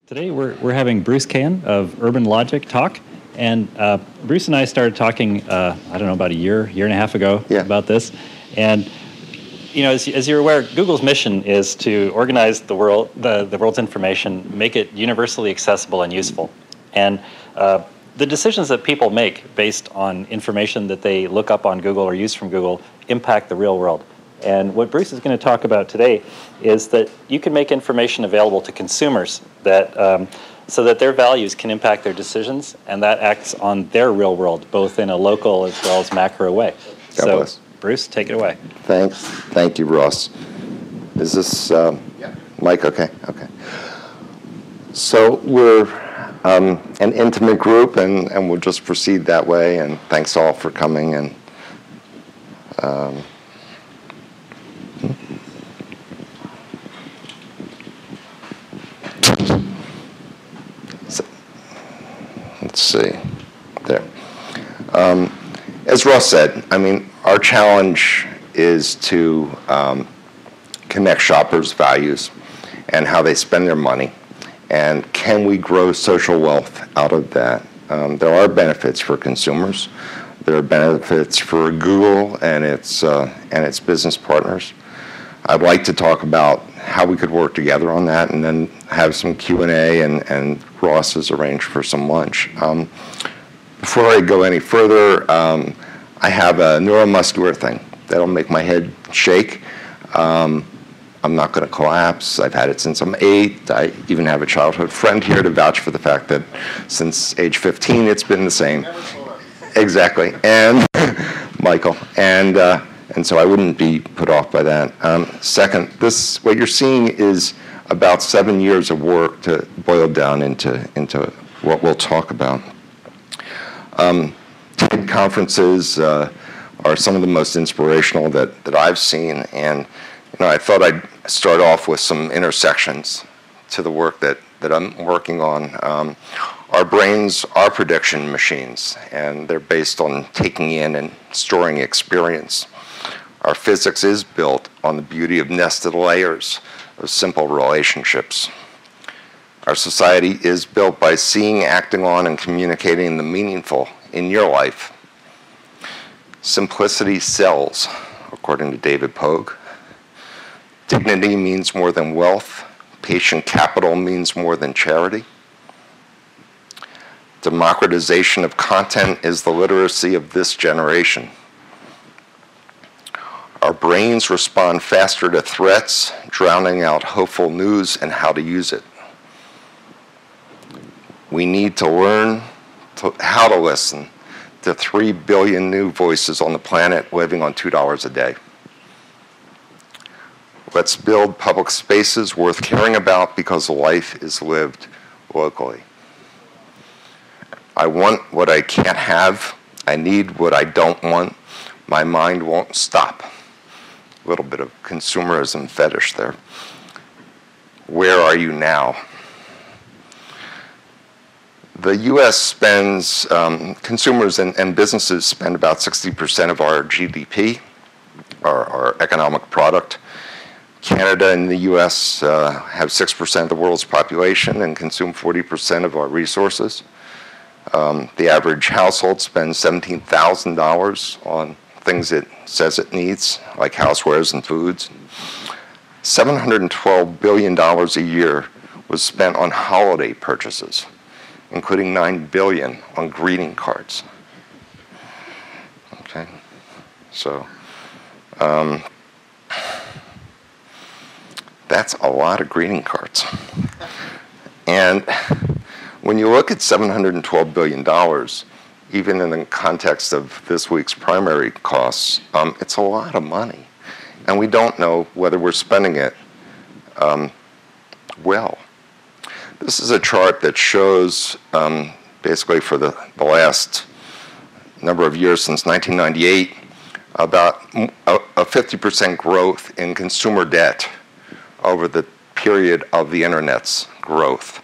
Today we're having Bruce Cahan of Urban Logic talk, and Bruce and I started talking, I don't know, about a year and a half ago about this. And you know, as you're aware, Google's mission is to organize the world, the world's information, make it universally accessible and useful. And the decisions that people make based on information that they look up on Google or use from Google impact the real world. And what Bruce is going to talk about today is that you can make information available to consumers that, so that their values can impact their decisions, and that acts on their real world, both in a local as well as macro way. So, Bruce, take it away. Thanks. Thank you, Ross. Is this mic okay? Okay. So we're an intimate group, and we'll just proceed that way. And thanks all for coming. And let's see, there. As Ross said, I mean, our challenge is to connect shoppers' values and how they spend their money, and can we grow social wealth out of that? There are benefits for consumers. There are benefits for Google and its business partners. I'd like to talk about how we could work together on that, and then have some Q&A, and Ross has arranged for some lunch. Before I go any further, I have a neuromuscular thing that'll make my head shake. I'm not going to collapse. I've had it since I'm 8. I even have a childhood friend here to vouch for the fact that since age 15 it's been the same. Exactly. And Michael. And so I wouldn't be put off by that. Second, what you're seeing is about 7 years of work to boil down into what we'll talk about. TED conferences are some of the most inspirational that I've seen, and I thought I'd start off with some intersections to the work that I'm working on. Our brains are prediction machines, and they're based on taking in and storing experience. Our physics is built on the beauty of nested layers of simple relationships. Our society is built by seeing, acting on, and communicating the meaningful in your life. Simplicity sells, according to David Pogue. Dignity means more than wealth. Patient capital means more than charity. Democratization of content is the literacy of this generation. Our brains respond faster to threats, drowning out hopeful news and how to use it. We need to learn how to listen to 3 billion new voices on the planet living on $2 a day. Let's build public spaces worth caring about because life is lived locally. I want what I can't have. I need what I don't want. My mind won't stop. A little bit of consumerism fetish there. Where are you now? The U.S. spends, consumers and businesses spend about 60% of our GDP, our economic product. Canada and the U.S. Have 6% of the world's population and consume 40% of our resources. The average household spends $17,000 on things it says it needs, like housewares and foods. $712 billion a year was spent on holiday purchases, including $9 billion on greeting cards. Okay, so that's a lot of greeting cards. And when you look at $712 billion, even in the context of this week's primary costs, it's a lot of money. And we don't know whether we're spending it well. This is a chart that shows basically for the last number of years since 1998, about a 50% growth in consumer debt over the period of the internet's growth.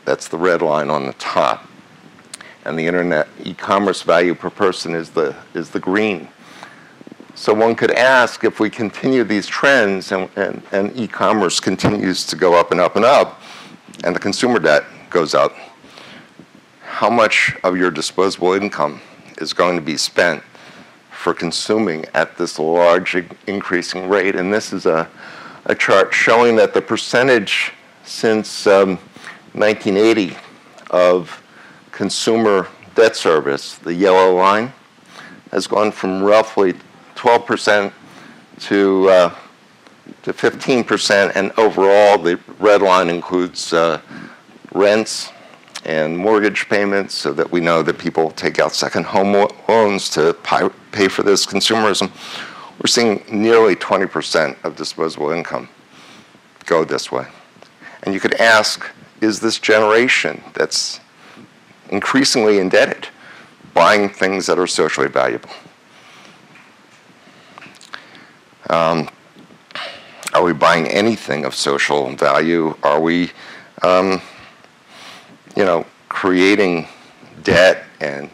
That's the red line on the top. And the internet e-commerce value per person is the green. So one could ask, if we continue these trends and e-commerce continues to go up and up and up, and the consumer debt goes up, how much of your disposable income is going to be spent for consuming at this large increasing rate? And this is a chart showing that the percentage since 1980 of consumer debt service, the yellow line, has gone from roughly 12% to 15%, and overall the red line includes rents and mortgage payments, so that we know that people take out second home loans to pay for this consumerism. We're seeing nearly 20% of disposable income go this way. And you could ask, is this generation that's increasingly indebted buying things that are socially valuable? Are we buying anything of social value? Are we, creating debt and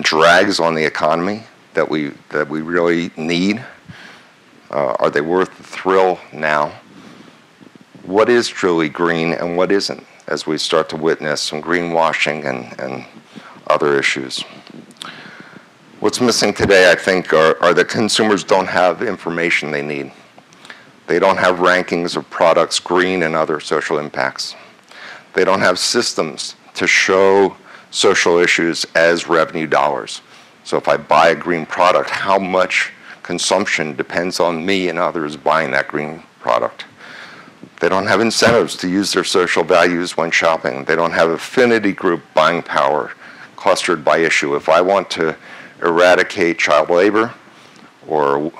drags on the economy that we really need? Are they worth the thrill now? What is truly green and what isn't, as we start to witness some greenwashing and other issues? What's missing today, I think, are that consumers don't have information they need. They don't have rankings of products' green and other social impacts. They don't have systems to show social issues as revenue dollars. So if I buy a green product, how much consumption depends on me and others buying that green product? They don't have incentives to use their social values when shopping. They don't have affinity group buying power clustered by issue. If I want to eradicate child labor or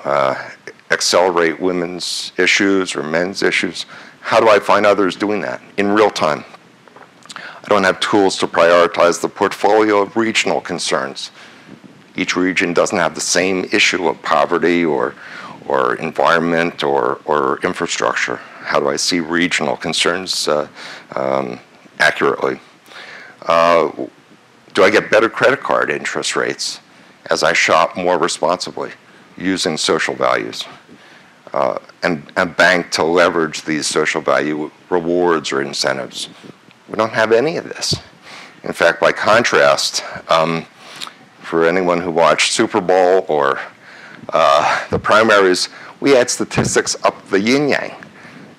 accelerate women's issues or men's issues, how do I find others doing that in real time? I don't have tools to prioritize the portfolio of regional concerns. Each region doesn't have the same issue of poverty or environment or infrastructure. How do I see regional concerns accurately? Do I get better credit card interest rates as I shop more responsibly using social values? And bank to leverage these social value rewards or incentives? We don't have any of this. In fact, by contrast, for anyone who watched Super Bowl or the primaries, we had statistics up the yin-yang,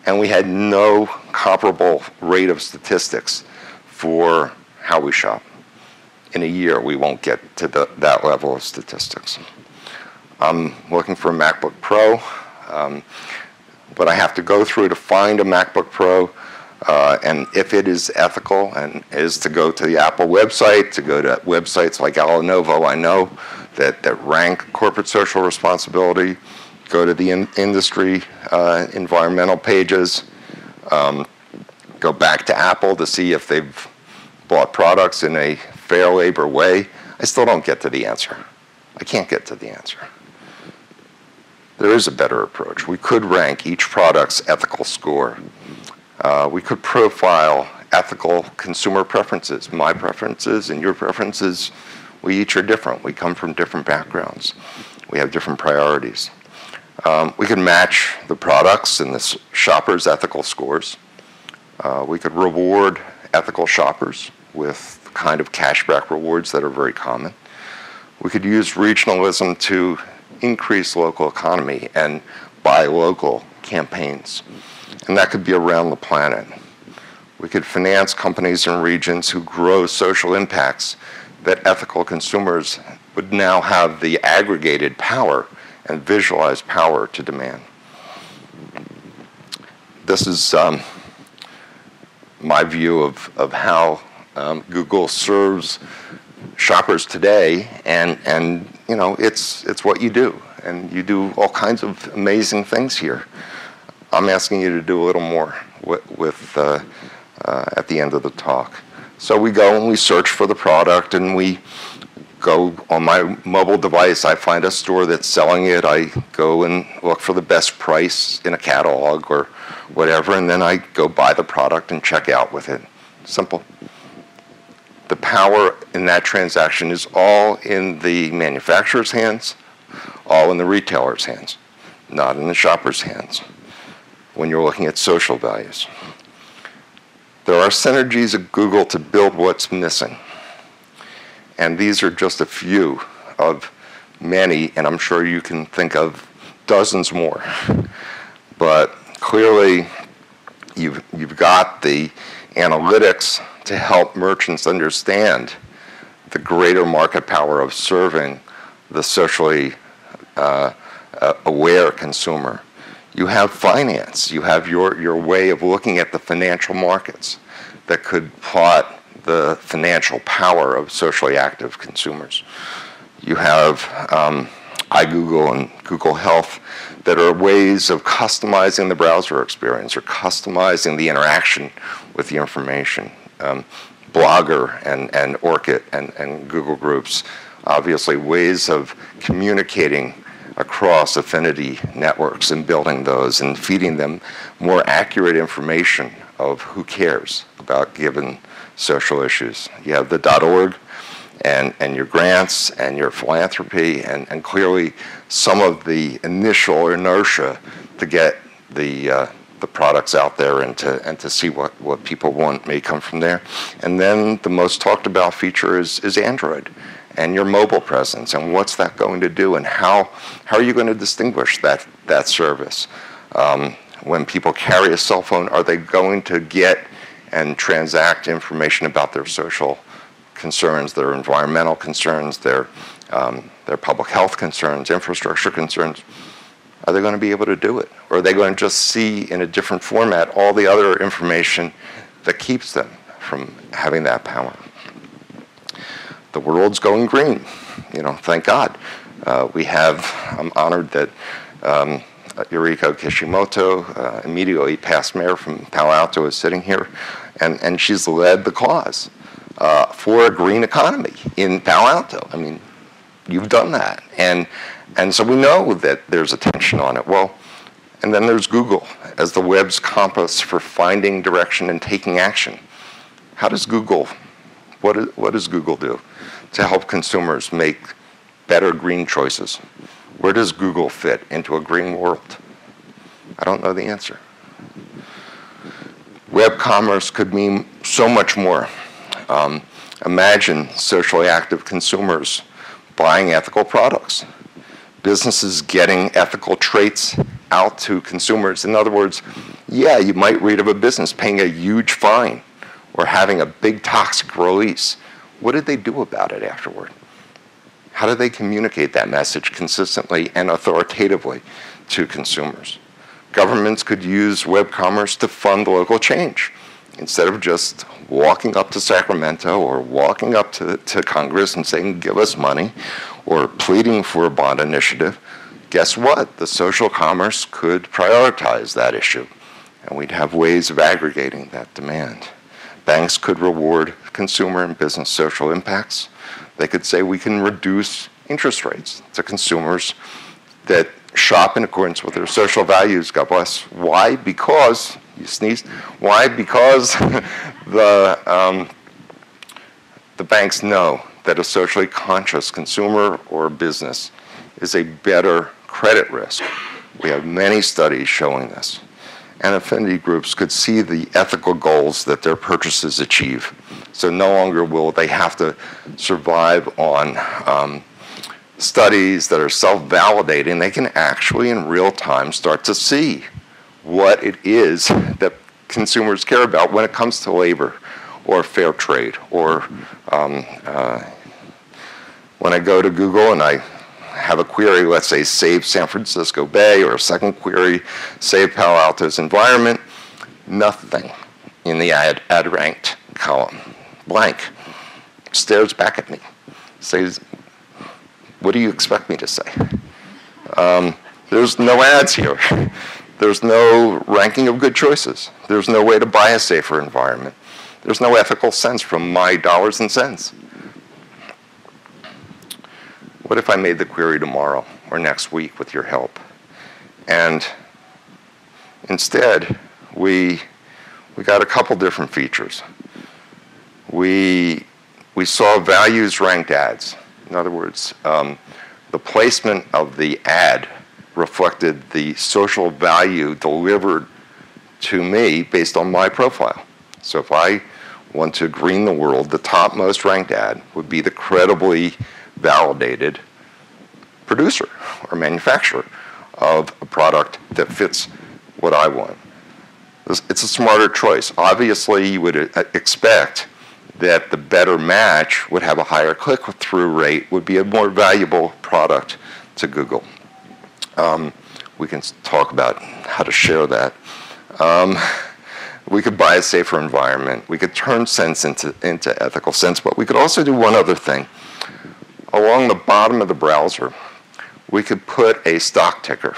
and we had no comparable rate of statistics for how we shop. In a year, we won't get to that level of statistics. I'm looking for a MacBook Pro, but I have to go through to find a MacBook Pro, and if it is ethical, and is to go to the Apple website, to go to websites like Lenovo, I know that rank corporate social responsibility, go to the industry environmental pages, go back to Apple to see if they've bought products in a fair labor way. I still don't get to the answer. I can't get to the answer. There is a better approach. We could rank each product's ethical score. We could profile ethical consumer preferences. My preferences and your preferences, we each are different. We come from different backgrounds. We have different priorities. We could match the products and the shoppers' ethical scores. We could reward ethical shoppers with the kind of cashback rewards that are very common. We could use regionalism to increase local economy and buy local campaigns. And that could be around the planet. We could finance companies in regions who grow social impacts that ethical consumers would now have the aggregated power and visualized power to demand. This is my view of how Google serves shoppers today, and you know, it's what you do, and you do all kinds of amazing things here. I'm asking you to do a little more with at the end of the talk. So we go and we search for the product, and we go on my mobile device. I find a store that's selling it. I go and look for the best price in a catalog or whatever, and then I go buy the product and check out with it. Simple. The power in that transaction is all in the manufacturer's hands, all in the retailer's hands, not in the shopper's hands when you're looking at social values. There are synergies at Google to build what's missing. And these are just a few of many, and I'm sure you can think of dozens more. But clearly, you've got the analytics to help merchants understand the greater market power of serving the socially aware consumer. You have finance. You have your way of looking at the financial markets that could plot the financial power of socially active consumers. You have iGoogle and Google Health that are ways of customizing the browser experience or customizing the interaction with the information. Blogger and Orchid and Google Groups, obviously ways of communicating across affinity networks and building those and feeding them more accurate information of who cares about given social issues. You have the .org and your grants and your philanthropy and clearly some of the initial inertia to get the products out there and to see what people want may come from there. And then the most talked about feature is Android and your mobile presence and what's that going to do and how are you going to distinguish that service? When people carry a cell phone, are they going to get and transact information about their social concerns, their environmental concerns, their public health concerns, infrastructure concerns? Are they going to be able to do it? Or are they going to just see in a different format all the other information that keeps them from having that power? The world's going green, thank God. I'm honored that Yuriko Kishimoto, immediately past mayor from Palo Alto, is sitting here, and she's led the cause for a green economy in Palo Alto. I mean, you've done that. And so we know that there's attention on it. Well, and then there's Google as the web's compass for finding direction and taking action. What does Google do to help consumers make better green choices? Where does Google fit into a green world? I don't know the answer. Web commerce could mean so much more. Imagine socially active consumers buying ethical products. Businesses getting ethical traits out to consumers. In other words, yeah, you might read of a business paying a huge fine or having a big toxic release. What did they do about it afterward? How do they communicate that message consistently and authoritatively to consumers? Governments could use web commerce to fund local change. Instead of just walking up to Sacramento or walking up to Congress and saying, give us money, or pleading for a bond initiative, guess what? The social commerce could prioritize that issue, and we'd have ways of aggregating that demand. Banks could reward consumer and business social impacts. They could say we can reduce interest rates to consumers that shop in accordance with their social values, God bless. Why? Because, you sneezed, why? Because the banks know that a socially conscious consumer or business is a better credit risk. We have many studies showing this. And affinity groups could see the ethical goals that their purchases achieve. So no longer will they have to survive on studies that are self-validating. They can actually in real time start to see what it is that consumers care about when it comes to labor or fair trade, or when I go to Google and I have a query, let's say save San Francisco Bay, or a second query, save Palo Alto's environment, nothing in the ad ranked column. Blank. Stares back at me. Says, what do you expect me to say? There's no ads here. There's no ranking of good choices. There's no way to buy a safer environment. There's no ethical sense from my dollars and cents. What if I made the query tomorrow or next week with your help? And instead, we got a couple different features. We saw values ranked ads. In other words, the placement of the ad reflected the social value delivered to me based on my profile. So if I want to green the world, the top most ranked ad would be the credibly validated producer or manufacturer of a product that fits what I want. It's a smarter choice. Obviously, you would expect that the better match would have a higher click-through rate, would be a more valuable product to Google. We can talk about how to share that. We could buy a safer environment. We could turn sense into ethical sense, but we could also do one other thing. Along the bottom of the browser, we could put a stock ticker,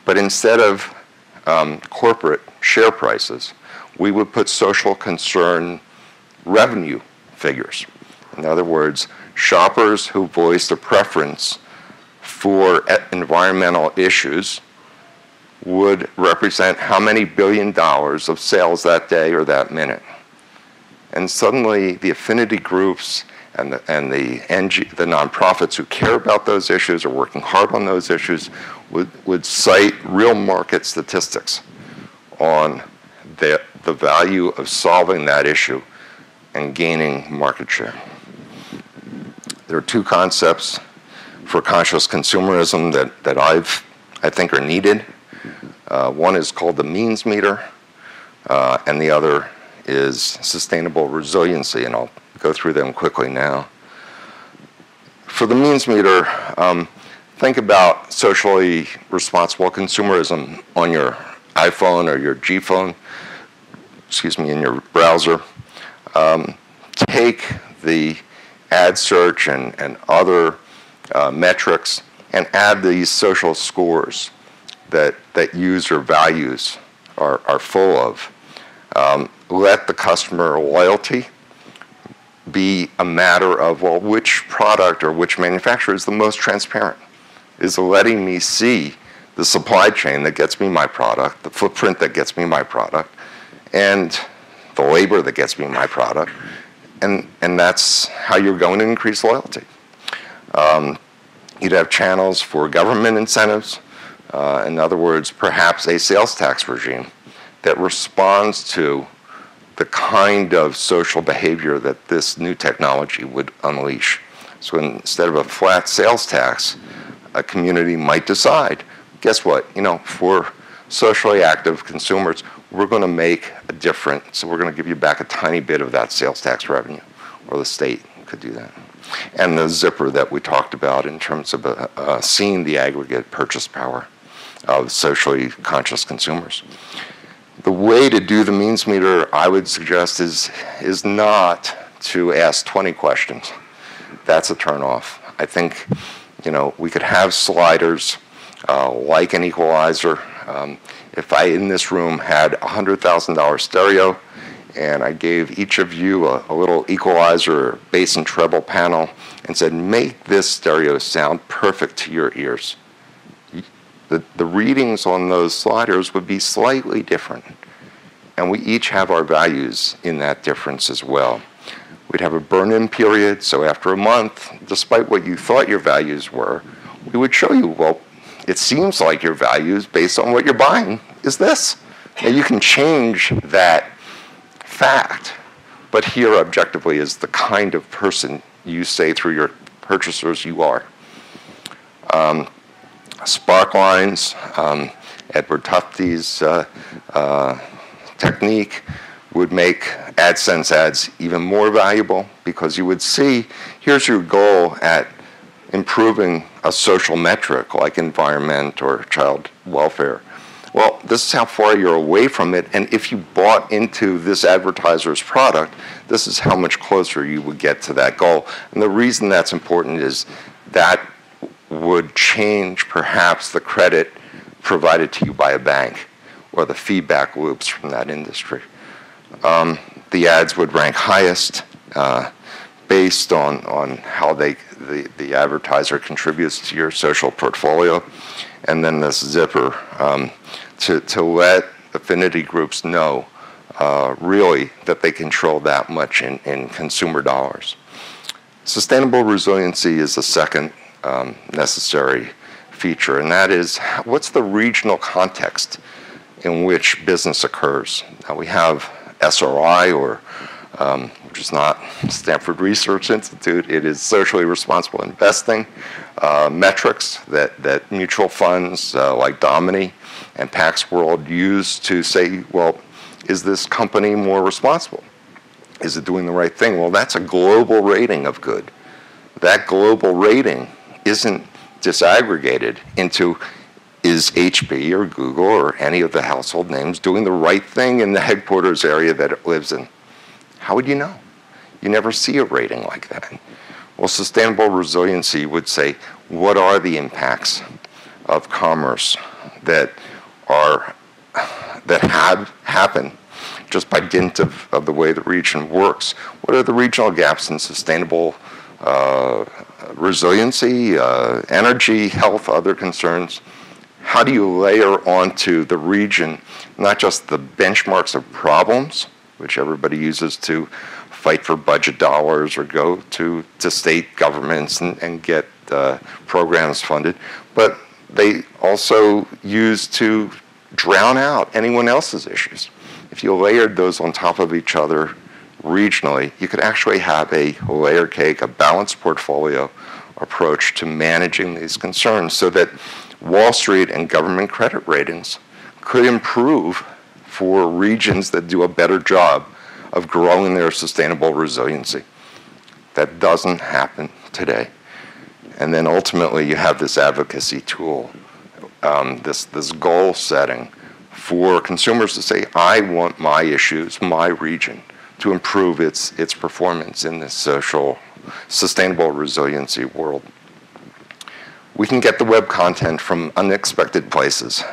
but instead of corporate share prices, we would put social concern revenue figures. In other words, shoppers who voiced a preference for environmental issues would represent how many $1 billion of sales that day or that minute. And suddenly the affinity groups and the nonprofits who care about those issues, are working hard on those issues, would cite real market statistics on the value of solving that issue and gaining market share. There are two concepts for conscious consumerism that I think are needed. One is called the means meter, and the other is sustainable resiliency, and I'll go through them quickly now. For the means meter, think about socially responsible consumerism on your iPhone or your G phone, in your browser. Take the ad search and other metrics and add these social scores that user values are full of. Let the customer loyalty be a matter of, well, which product or which manufacturer is the most transparent? Is letting me see the supply chain that gets me my product, the footprint that gets me my product, and the labor that gets me my product, and that's how you're going to increase loyalty. You'd have channels for government incentives. In other words, perhaps a sales tax regime that responds to the kind of social behavior that this new technology would unleash. So instead of a flat sales tax, a community might decide, guess what, for socially active consumers, we're going to make a difference. So we're going to give you back a tiny bit of that sales tax revenue, or the state could do that. And the zipper that we talked about in terms of seeing the aggregate purchase power of socially conscious consumers. The way to do the means meter, I would suggest, is not to ask 20 questions. That's a turnoff. I think, we could have sliders like an equalizer. If I, in this room, had a $100,000 stereo, and I gave each of you a little equalizer, bass and treble panel, and said, make this stereo sound perfect to your ears. The readings on those sliders would be slightly different. And we each have our values in that difference as well. We'd have a burn-in period, so after a month, despite what you thought your values were, we would show you, well, it seems like your values, based on what you're buying, is this. Now you can change that fact, but here objectively is the kind of person you say through your purchasers you are. Spark lines, Edward Tufte's technique would make AdSense ads even more valuable, because you would see, here's your goal at improving a social metric like environment or child welfare. Well, this is how far you're away from it, and if you bought into this advertiser's product, this is how much closer you would get to that goal. And the reason that's important is that would change perhaps the credit provided to you by a bank or the feedback loops from that industry. The ads would rank highest based on how the advertiser contributes to your social portfolio. And then this zipper to let affinity groups know really that they control that much in consumer dollars. Sustainable resiliency is the second necessary feature, and that is, what's the regional context in which business occurs? Now, we have SRI, or which is not Stanford Research Institute. It is socially responsible investing metrics that mutual funds like Domini and Pax World use to say, well, is this company more responsible? Is it doing the right thing? Well, that's a global rating of good. That global rating isn't disaggregated into, is HP or Google or any of the household names doing the right thing in the headquarters area that it lives in? How would you know? You never see a rating like that. Well, sustainable resiliency would say, what are the impacts of commerce that have happened just by dint of the way the region works? What are the regional gaps in sustainable resiliency, energy, health, other concerns? How do you layer onto the region not just the benchmarks of problems, which everybody uses to fight for budget dollars or go to state governments and get programs funded, but they also use to drown out anyone else's issues. If you layered those on top of each other regionally, you could actually have a layer cake, a balanced portfolio approach to managing these concerns so that Wall Street and government credit ratings could improve for regions that do a better job of growing their sustainable resiliency. That doesn't happen today. And then ultimately you have this advocacy tool, this goal setting for consumers to say, I want my issues, my region, to improve its performance in this social, sustainable resiliency world. We can get the web content from unexpected places.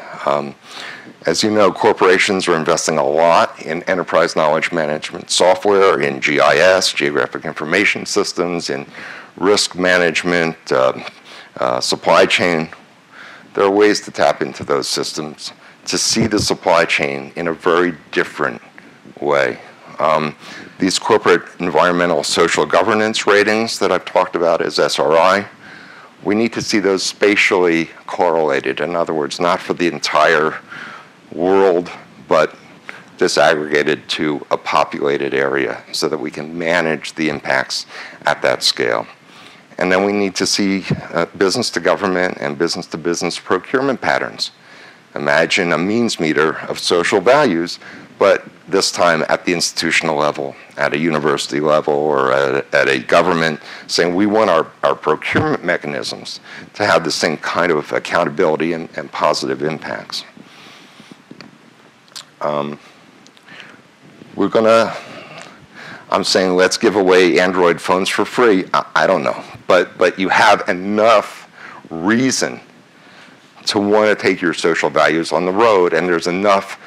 As you know, corporations are investing a lot in enterprise knowledge management software, in GIS, geographic information systems, in risk management, supply chain. There are ways to tap into those systems to see the supply chain in a very different way. These corporate environmental social governance ratings that I've talked about as SRI, we need to see those spatially correlated. In other words, not for the entire world, but disaggregated to a populated area so that we can manage the impacts at that scale. And then we need to see business to government and business to business procurement patterns. Imagine a means meter of social values, but this time at the institutional level, at a university level, or at a government, saying we want our procurement mechanisms to have the same kind of accountability and positive impacts. I'm saying let's give away Android phones for free. I don't know, but you have enough reason to want to take your social values on the road, and there's enough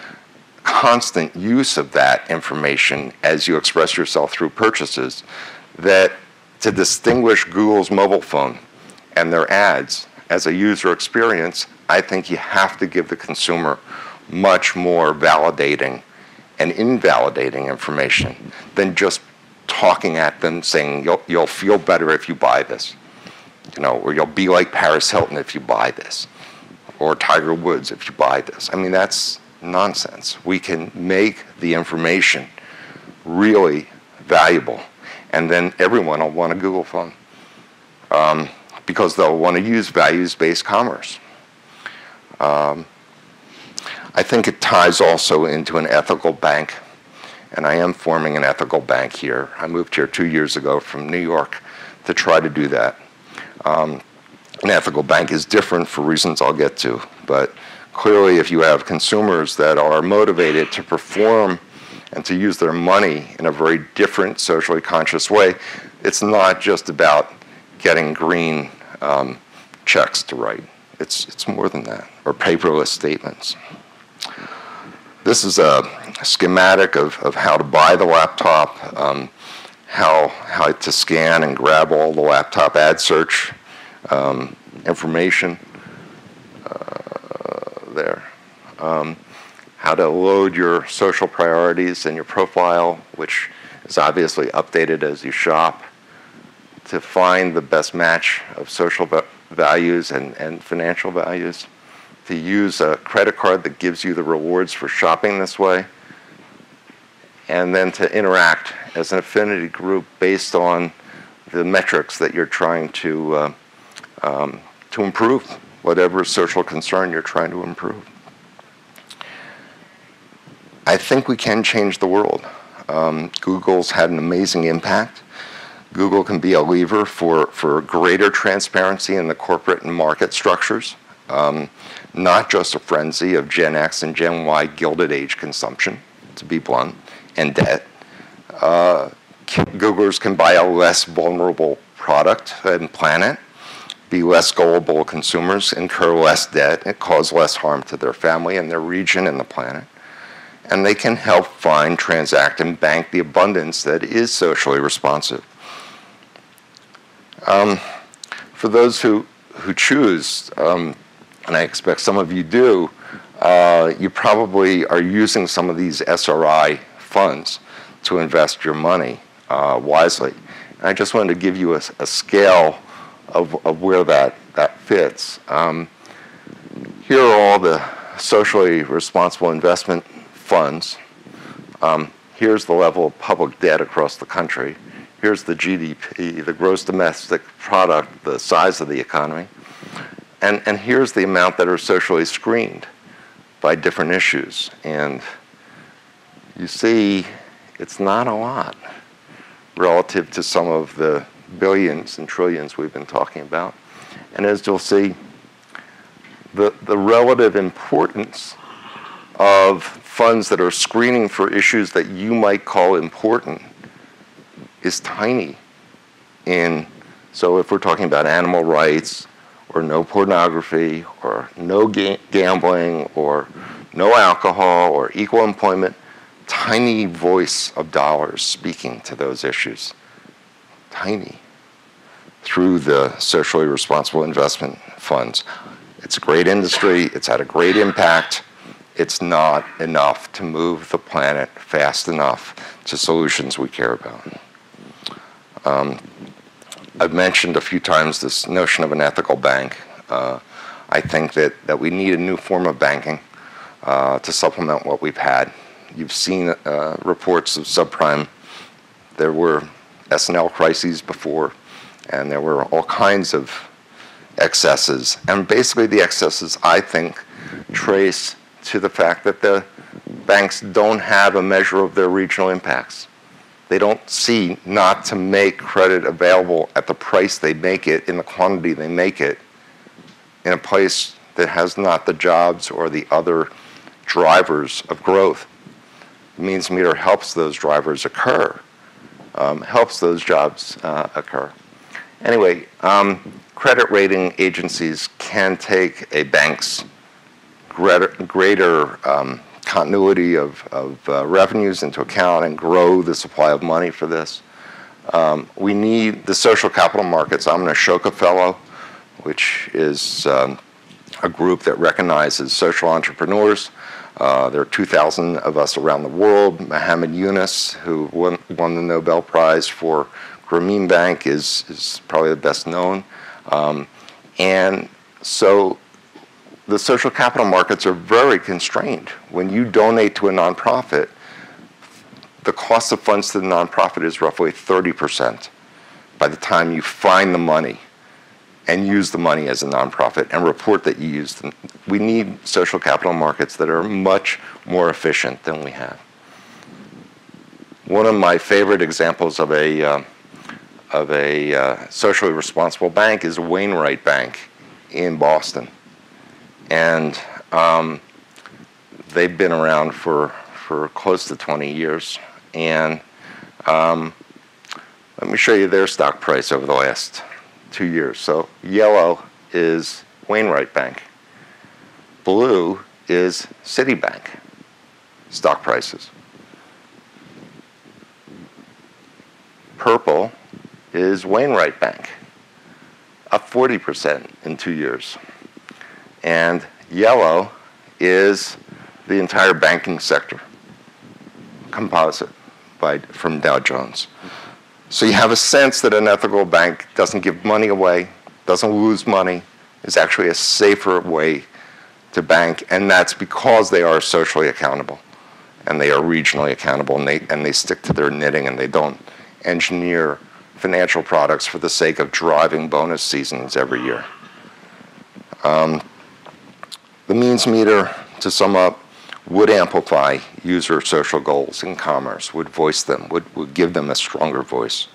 constant use of that information as you express yourself through purchases that to distinguish Google's mobile phone and their ads as a user experience, I think you have to give the consumer much more validating and invalidating information than just talking at them saying you'll feel better if you buy this, or you'll be like Paris Hilton if you buy this, or Tiger Woods if you buy this. I mean, that's nonsense. We can make the information really valuable, and then everyone will want a Google phone because they'll want to use values-based commerce. I think it ties also into an ethical bank, and I am forming an ethical bank here. I moved here 2 years ago from New York to try to do that. An ethical bank is different for reasons I'll get to, but clearly if you have consumers that are motivated to perform and to use their money in a very different socially conscious way, it's not just about getting green checks to write. It's more than that, or paperless statements. This is a schematic of how to buy the laptop, how to scan and grab all the laptop ad search information there. How to load your social priorities and your profile, which is obviously updated as you shop, to find the best match of social values and financial values, to use a credit card that gives you the rewards for shopping this way, and then to interact as an affinity group based on the metrics that you're trying to improve, whatever social concern you're trying to improve. I think we can change the world. Google's had an amazing impact. Google can be a lever for greater transparency in the corporate and market structures, not just a frenzy of Gen X and Gen Y Gilded Age consumption, to be blunt, and debt. Googlers can buy a less vulnerable product and planet, be less gullible consumers, incur less debt, and cause less harm to their family and their region and the planet. And they can help find, transact, and bank the abundance that is socially responsive. For those who choose, and I expect some of you do, you probably are using some of these SRI funds to invest your money wisely. And I just wanted to give you a scale of where that fits. Here are all the socially responsible investment funds. Here's the level of public debt across the country. Here's the GDP, the gross domestic product, the size of the economy. And here's the amount that are socially screened by different issues. And you see, it's not a lot relative to some of the billions and trillions we've been talking about. And as you'll see, the relative importance of funds that are screening for issues that you might call important is tiny. So if we're talking about animal rights, or no pornography, or no gambling, or no alcohol, or equal employment, tiny voice of dollars speaking to those issues. Tiny. Through the socially responsible investment funds. It's a great industry. It's had a great impact. It's not enough to move the planet fast enough to solutions we care about. I've mentioned a few times this notion of an ethical bank. I think that we need a new form of banking to supplement what we've had. You've seen reports of subprime. There were S&L crises before, and there were all kinds of excesses. And basically the excesses, I think, trace to the fact that the banks don't have a measure of their regional impacts. They don't see not to make credit available at the price they make it, in the quantity they make it, in a place that has not the jobs or the other drivers of growth. The means meter helps those drivers occur, helps those jobs occur. Anyway, credit rating agencies can take a bank's greater continuity of revenues into account and grow the supply of money for this. We need the social capital markets. I'm an Ashoka Fellow, which is a group that recognizes social entrepreneurs. There are 2,000 of us around the world. Muhammad Yunus, who won the Nobel Prize for Grameen Bank, is probably the best known. And so the social capital markets are very constrained. When you donate to a nonprofit, the cost of funds to the nonprofit is roughly 30% by the time you find the money and use the money as a nonprofit and report that you used them. We need social capital markets that are much more efficient than we have. One of my favorite examples of a socially responsible bank is Wainwright Bank in Boston. And they've been around for close to 20 years. And let me show you their stock price over the last 2 years. So yellow is Wainwright Bank. Blue is Citibank stock prices. Purple is Wainwright Bank, up 40% in 2 years. And yellow is the entire banking sector, composite from Dow Jones. So you have a sense that an ethical bank doesn't give money away, doesn't lose money, is actually a safer way to bank, and that's because they are socially accountable. and they are regionally accountable, and they stick to their knitting, and they don't engineer financial products for the sake of driving bonus seasons every year. The means meter, to sum up, would amplify user social goals in commerce, would voice them, would give them a stronger voice.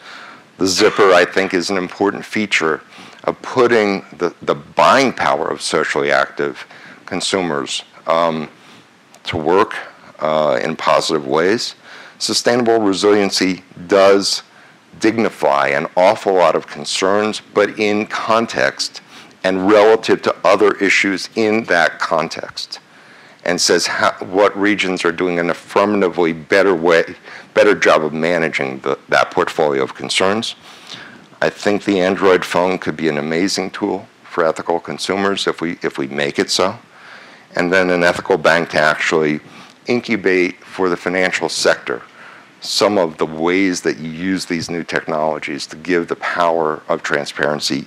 The zipper, I think, is an important feature of putting the buying power of socially active consumers to work in positive ways. Sustainable resiliency does dignify an awful lot of concerns, but in context and relative to other issues in that context, and says what regions are doing an affirmatively better job of managing that portfolio of concerns. I think the Android phone could be an amazing tool for ethical consumers if we make it so. And then an ethical bank to actually incubate for the financial sector some of the ways that you use these new technologies to give the power of transparency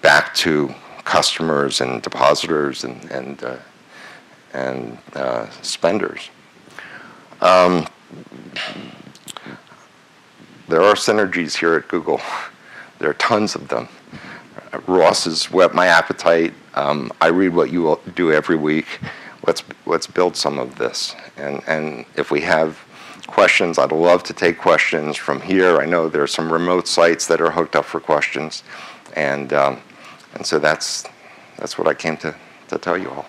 back to customers and depositors and spenders. There are synergies here at Google. There are tons of them. Ross has whet my appetite. I read what you do every week. Let's build some of this. And if we have questions, I'd love to take questions from here. I know there are some remote sites that are hooked up for questions. And so that's what I came to tell you all.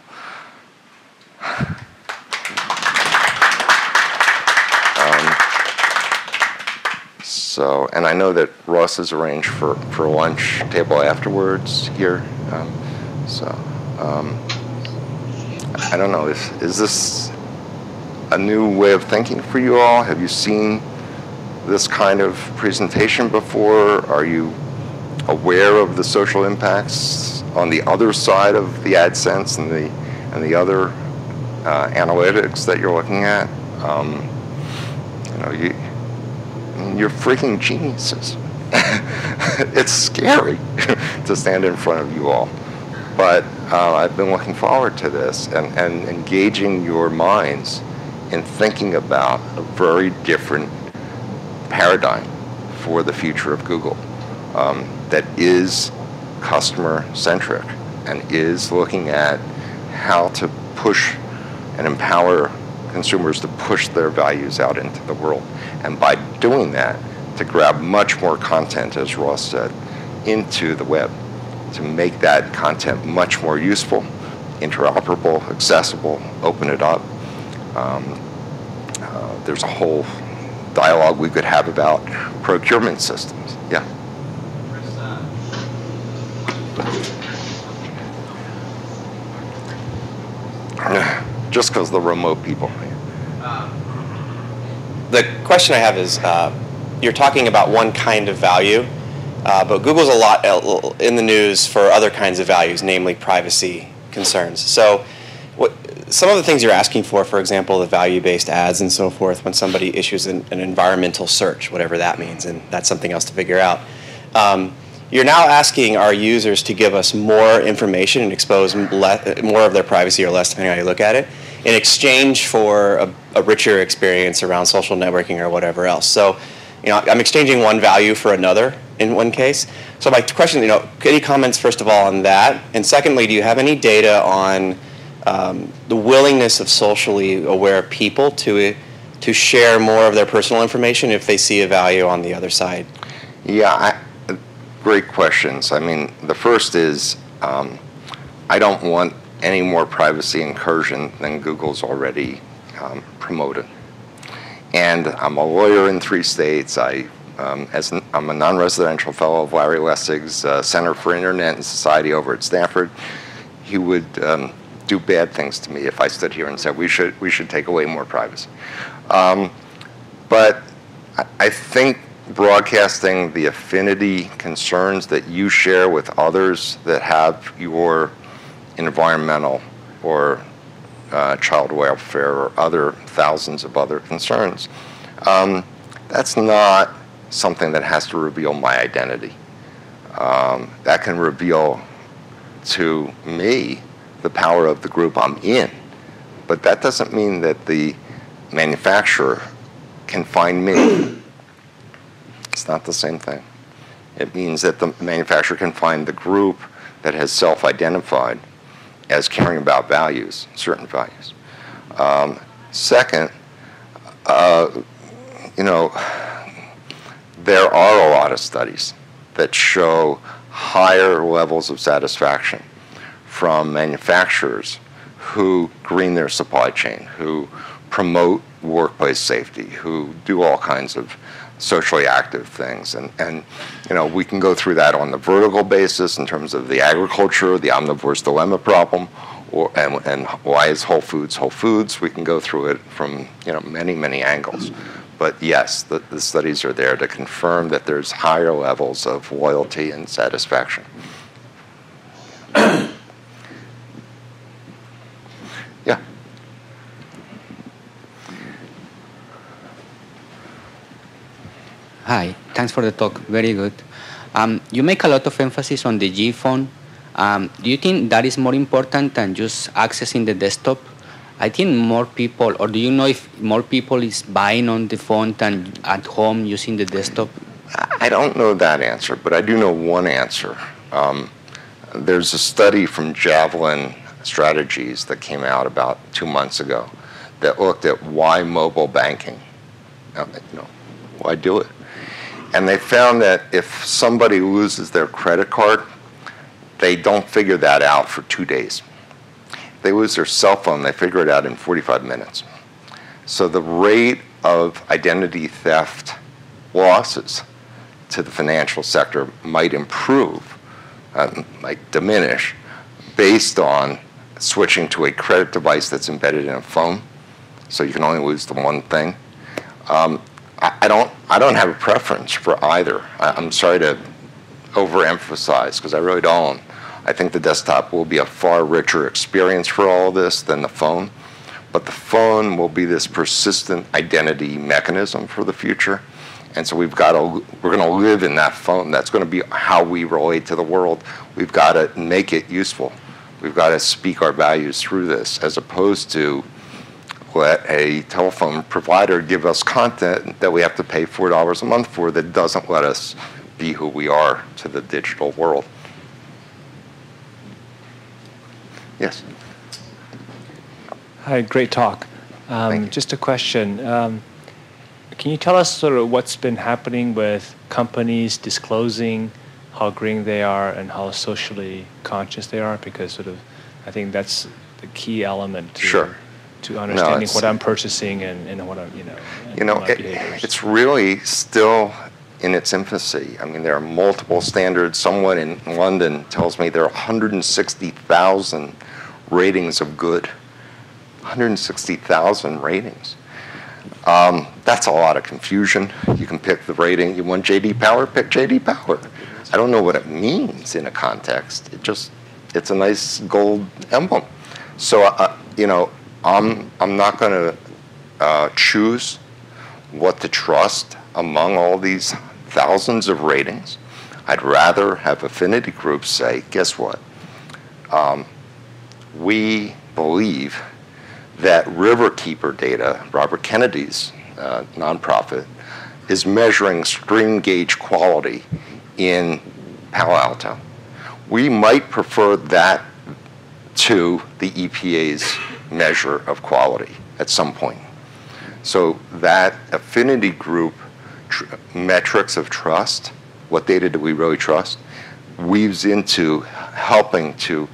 And I know that Ross has arranged for a lunch table afterwards here. I don't know, is this a new way of thinking for you all? Have you seen this kind of presentation before? Are you aware of the social impacts on the other side of the AdSense and the other analytics that you're looking at? You're freaking geniuses. It's scary to stand in front of you all. But I've been looking forward to this and engaging your minds in thinking about a very different paradigm for the future of Google that is customer-centric and is looking at how to push and empower consumers to push their values out into the world. And by doing that, to grab much more content, as Ross said, into the web, to make that content much more useful, interoperable, accessible, open it up. There's a whole dialogue we could have about procurement systems. Yeah. Just because the remote people. The question I have is, you're talking about one kind of value, but Google's a lot in the news for other kinds of values, namely privacy concerns. So some of the things you're asking for example, the value-based ads and so forth, when somebody issues an environmental search, whatever that means, and that's something else to figure out. You're now asking our users to give us more information and expose more of their privacy or less, depending on how you look at it, in exchange for a richer experience around social networking or whatever else. So, I'm exchanging one value for another in one case. So my question, any comments first of all on that? And secondly, do you have any data on the willingness of socially aware people to share more of their personal information if they see a value on the other side? Yeah, great questions. I mean, the first is I don't want any more privacy incursion than Google's already promoted. And I'm a lawyer in 3 states. I'm a non-residential fellow of Larry Lessig's Center for Internet and Society over at Stanford. He would do bad things to me if I stood here and said we should take away more privacy. But I think broadcasting the affinity concerns that you share with others that have your environmental or child welfare or other thousands of other concerns, that's not something that has to reveal my identity. That can reveal to me the power of the group I'm in, but that doesn't mean that the manufacturer can find me. It's not the same thing. It means that the manufacturer can find the group that has self-identified as caring about values, certain values. Second, there are a lot of studies that show higher levels of satisfaction from manufacturers who green their supply chain, who promote workplace safety, who do all kinds of socially active things. And we can go through that on the vertical basis in terms of the agriculture, the omnivore's dilemma problem, and why is Whole Foods Whole Foods. We can go through it from many, many angles. But yes, the studies are there to confirm that there's higher levels of loyalty and satisfaction. Yeah. Hi, thanks for the talk. Very good. You make a lot of emphasis on the G phone. Do you think that is more important than just accessing the desktop? I think more people, or do you know if more people is buying on the phone than at home using the desktop? I don't know that answer, but I do know one answer. There's a study from Javelin Strategies that came out about 2 months ago that looked at why mobile banking, why do it? And they found that if somebody loses their credit card, they don't figure that out for 2 days. They lose their cell phone, they figure it out in 45 minutes. So the rate of identity theft losses to the financial sector might improve, might diminish, based on switching to a credit device that's embedded in a phone, so you can only lose the one thing. I don't have a preference for either. I'm sorry to overemphasize, because I really don't. I think the desktop will be a far richer experience for all of this than the phone. But the phone will be this persistent identity mechanism for the future. And so we're going to live in that phone. That's going to be how we relate to the world. We've got to make it useful. We've got to speak our values through this, as opposed to let a telephone provider give us content that we have to pay $4 a month for that doesn't let us be who we are to the digital world. Yes. Hi, great talk. Just a question. Can you tell us sort of what's been happening with companies disclosing how green they are and how socially conscious they are? Because sort of, I think that's the key element to understanding what I'm purchasing and what I'm, it's really still in its infancy. I mean, there are multiple standards. Someone in London tells me there are 160,000 ratings of good. 160,000 ratings. That's a lot of confusion. You can pick the rating. You want J.D. Power? Pick J.D. Power. I don't know what it means in a context. It's a nice gold emblem. So, I'm not going to choose what to trust among all these thousands of ratings. I'd rather have affinity groups say, guess what? We believe that Riverkeeper data, Robert Kennedy's nonprofit, is measuring stream gauge quality in Palo Alto. We might prefer that to the EPA's measure of quality at some point. So that affinity group metrics of trust, what data do we really trust, weaves into helping to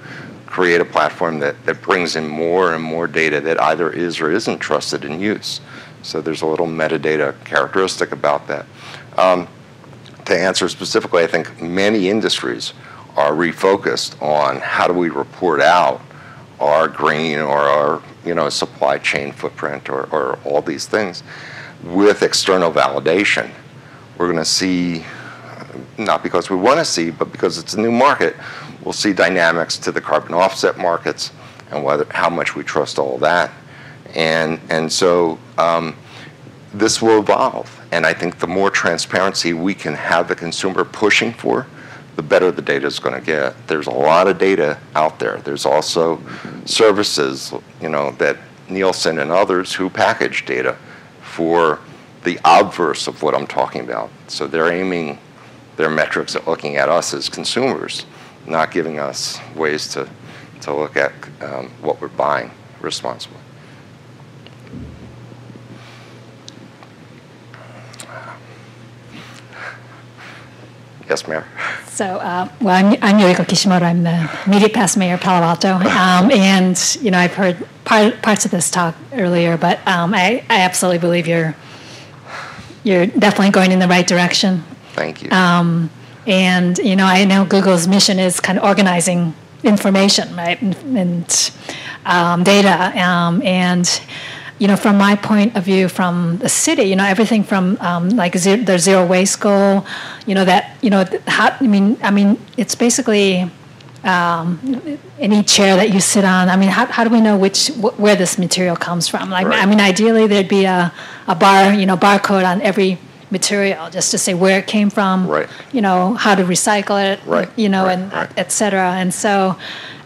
create a platform that brings in more and more data that either is or isn't trusted in use. So there's a little metadata characteristic about that. To answer specifically, I think many industries are refocused on how do we report out our green or our supply chain footprint or all these things with external validation. We're going to see, not because we want to see, but because it's a new market, we'll see dynamics to the carbon offset markets and how much we trust all that. And so this will evolve. And I think the more transparency we can have the consumer pushing for, the better the data is going to get. There's a lot of data out there. There's also services, that Nielsen and others who package data for the obverse of what I'm talking about. So they're aiming their metrics at looking at us as consumers, not giving us ways to look at what we're buying responsibly. Yes, Mayor. So, well, I'm Yoriko Kishimoto. I'm the immediate past mayor of Palo Alto, and I've heard parts of this talk earlier, but I absolutely believe you're definitely going in the right direction. Thank you. And I know Google's mission is kind of organizing information, right, and data, and from my point of view, from the city, everything from their zero waste goal, it's basically any chair that you sit on. I mean, how do we know where this material comes from? Like, right. I mean, ideally there'd be a barcode on every material just to say where it came from, right. How to recycle it, right. And right. Et cetera. And so.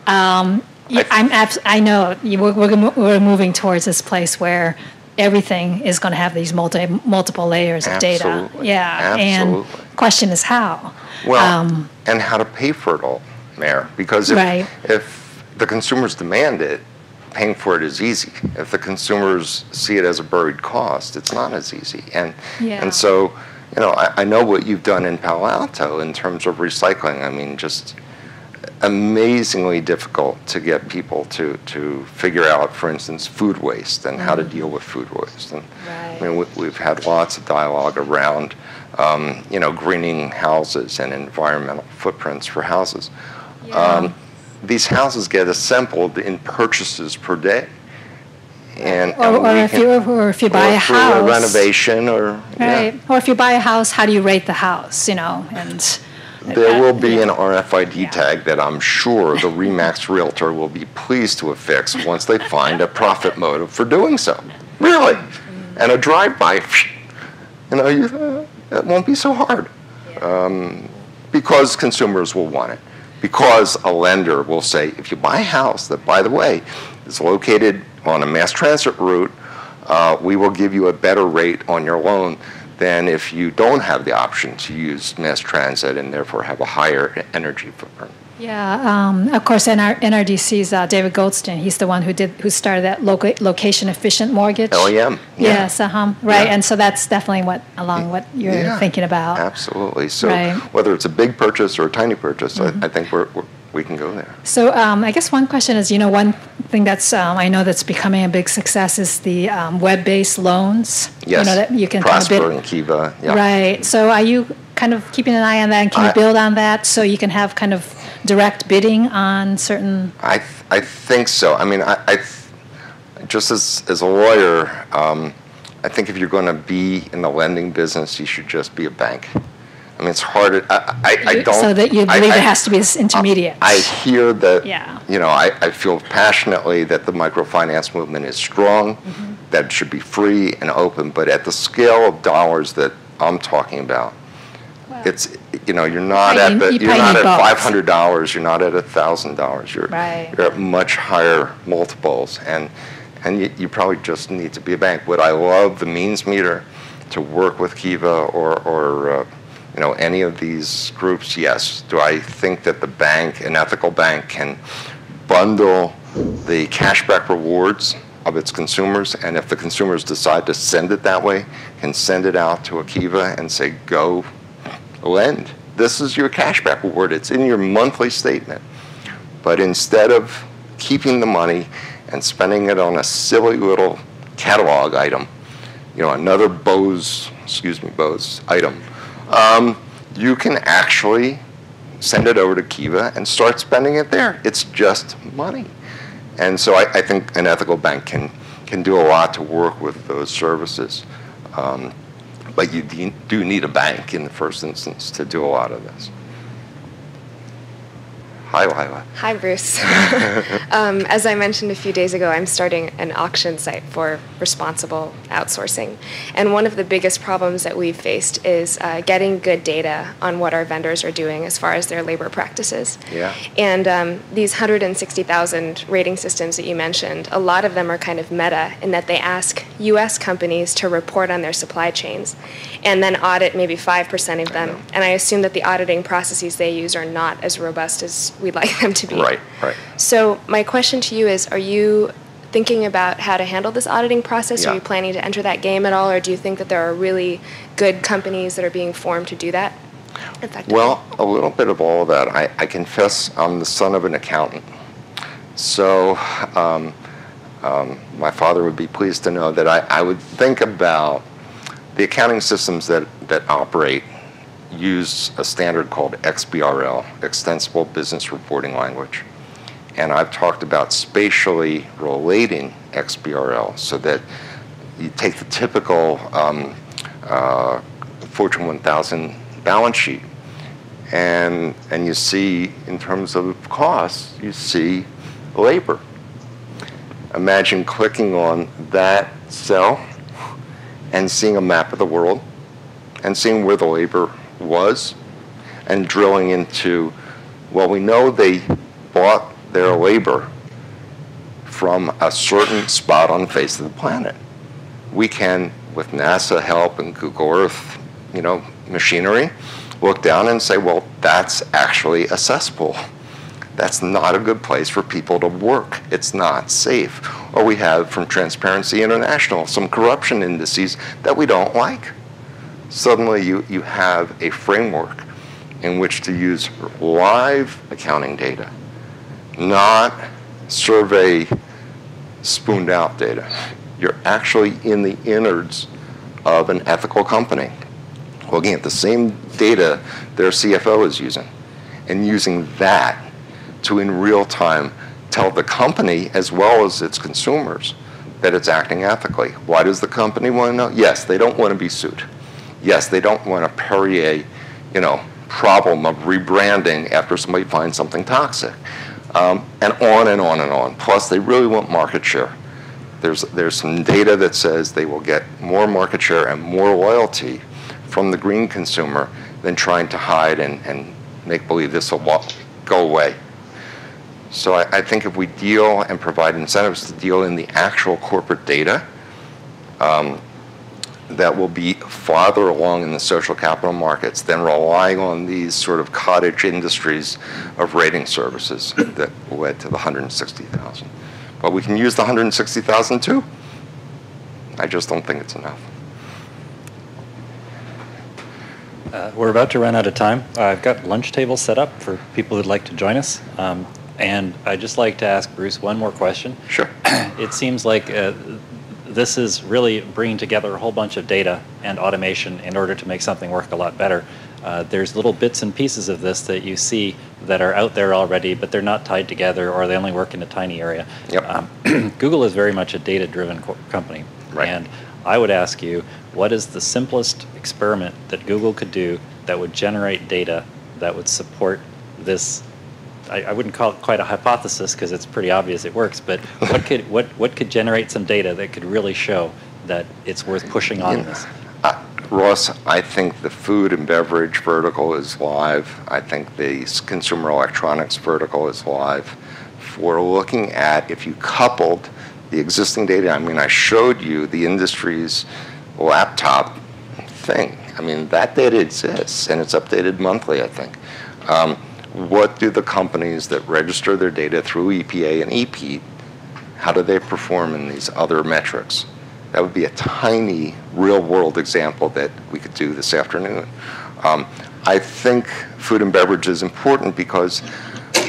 I know we're moving towards this place where everything is going to have these multiple layers of data. Absolutely. Yeah, absolutely. And question is how. Well, and how to pay for it all, Mayor. Because if the consumers demand it, paying for it is easy. If the consumers see it as a buried cost, it's not as easy. And so, I know what you've done in Palo Alto in terms of recycling. I mean, just amazingly difficult to get people to figure out, for instance, food waste and how to deal with food waste. And right. I mean, we've had lots of dialogue around, greening houses and environmental footprints for houses. Yeah. These houses get assembled in purchases per day. And if you buy a house, a renovation or right, or if you buy a house, how do you rate the house? And there will be an RFID tag that I'm sure the RE/MAX realtor will be pleased to affix once they find a profit motive for doing so. Really. And a drive-by, it won't be so hard. Because consumers will want it. Because a lender will say, if you buy a house that, by the way, is located on a mass transit route, we will give you a better rate on your loan than if you don't have the option to use mass transit and therefore have a higher energy footprint. Yeah, of course, NRDC's David Goldstein, he's the one who started that location efficient mortgage. LEM. Yes, right, yeah. And so that's definitely what you're thinking about. Absolutely. So right. Whether it's a big purchase or a tiny purchase, I think we can go there. So I guess one question is, one thing that's I know that's becoming a big success is the web-based loans. Yes. That you can Prosper and Kiva. Yeah. Right. So are you kind of keeping an eye on that, and can you build on that so you can have kind of direct bidding on certain? I think so. I mean, I just as a lawyer, I think if you're going to be in the lending business, you should just be a bank. I mean, it's hard. I don't. So that you believe there has to be this intermediate. I hear that. Yeah. I feel passionately that the microfinance movement is strong. Mm-hmm. That it should be free and open. But at the scale of dollars that I'm talking about, it's you're not at $500. You're not at $1,000. You're at much higher multiples, and you probably just need to be a bank. Would I love the means meter to work with Kiva or any of these groups? Yes. Do I think that the bank, an ethical bank, can bundle the cashback rewards of its consumers, and if the consumers decide to send it that way, can send it out to a Kiva and say, go lend. This is your cashback reward. It's in your monthly statement. But instead of keeping the money and spending it on a silly little catalog item, another Bose item, you can actually send it over to Kiva and start spending it there. It's just money. And so I think an ethical bank can do a lot to work with those services. But you do need a bank in the first instance to do a lot of this. Hi, Lila. Hi, Bruce. As I mentioned a few days ago, I'm starting an auction site for responsible outsourcing. And one of the biggest problems that we've faced is getting good data on what our vendors are doing as far as their labor practices. Yeah. And these 160,000 rating systems that you mentioned, a lot of them are kind of meta in that they ask U.S. companies to report on their supply chains and then audit maybe 5% of them. And I assume that the auditing processes they use are not as robust as we'd like them to be. Right, right. So my question to you is, are you thinking about how to handle this auditing process? Yeah. Are you planning to enter that game at all, or do you think that there are really good companies that are being formed to do that effectively? Well, a little bit of all of that. I confess I'm the son of an accountant. So my father would be pleased to know that I would think about the accounting systems that operate use a standard called XBRL, Extensible Business Reporting Language. And I've talked about spatially relating XBRL so that you take the typical Fortune 1000 balance sheet and you see, in terms of costs, you see labor. Imagine clicking on that cell and seeing a map of the world and seeing where the labor was and drilling into, well, we know they bought their labor from a certain spot on the face of the planet. We can, with NASA help and Google Earth, machinery, look down and say, well, that's actually a cesspool. That's not a good place for people to work. It's not safe. Or we have, from Transparency International, some corruption indices that we don't like. Suddenly you have a framework in which to use live accounting data, not survey spooned out data. You're actually in the innards of an ethical company, looking at the same data their CFO is using, and using that to, in real time, tell the company as well as its consumers that it's acting ethically. Why does the company want to know? Yes, they don't want to be sued. Yes, they don't want a Perrier, problem of rebranding after somebody finds something toxic, and on and on and on. Plus, they really want market share. There's some data that says they will get more market share and more loyalty from the green consumer than trying to hide and make believe this will go away. So I think if we deal and provide incentives to deal in the actual corporate data, that will be farther along in the social capital markets than relying on these sort of cottage industries of rating services that led to the 160,000. But we can use the 160,000 too. I just don't think it's enough. We're about to run out of time. I've got lunch tables set up for people who'd like to join us. And I'd just like to ask Bruce one more question. Sure. It seems like this is really bringing together a whole bunch of data and automation in order to make something work a lot better. There's little bits and pieces of this that you see that are out there already, but they're not tied together, or they only work in a tiny area. Yep. Google is very much a data-driven company. Right. And I would ask you, what is the simplest experiment that Google could do that would generate data that would support this? I wouldn't call it quite a hypothesis because it's pretty obvious it works, but what could generate some data that could really show that it's worth pushing on this? Ross, I think the food and beverage vertical is live. I think the consumer electronics vertical is live. We're looking at, if you coupled the existing data, I showed you the industry's laptop thing. That data exists, and it's updated monthly, I think. What do the companies that register their data through EPA and EPEAT, how do they perform in these other metrics? That would be a tiny real-world example that we could do this afternoon. I think food and beverage is important because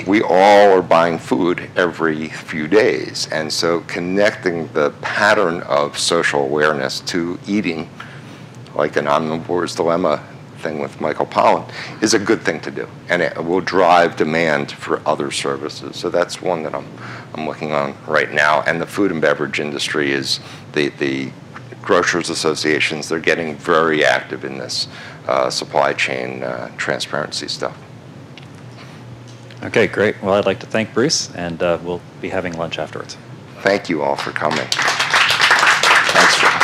we all are buying food every few days, and so connecting the pattern of social awareness to eating, like an omnivore's dilemma thing with Michael Pollan, is a good thing to do, and it will drive demand for other services. So that's one that I'm looking on right now. And the food and beverage industry is the grocers associations. They're getting very active in this supply chain transparency stuff. Okay, great. Well, I'd like to thank Bruce, and we'll be having lunch afterwards. Thank you all for coming. Thanks for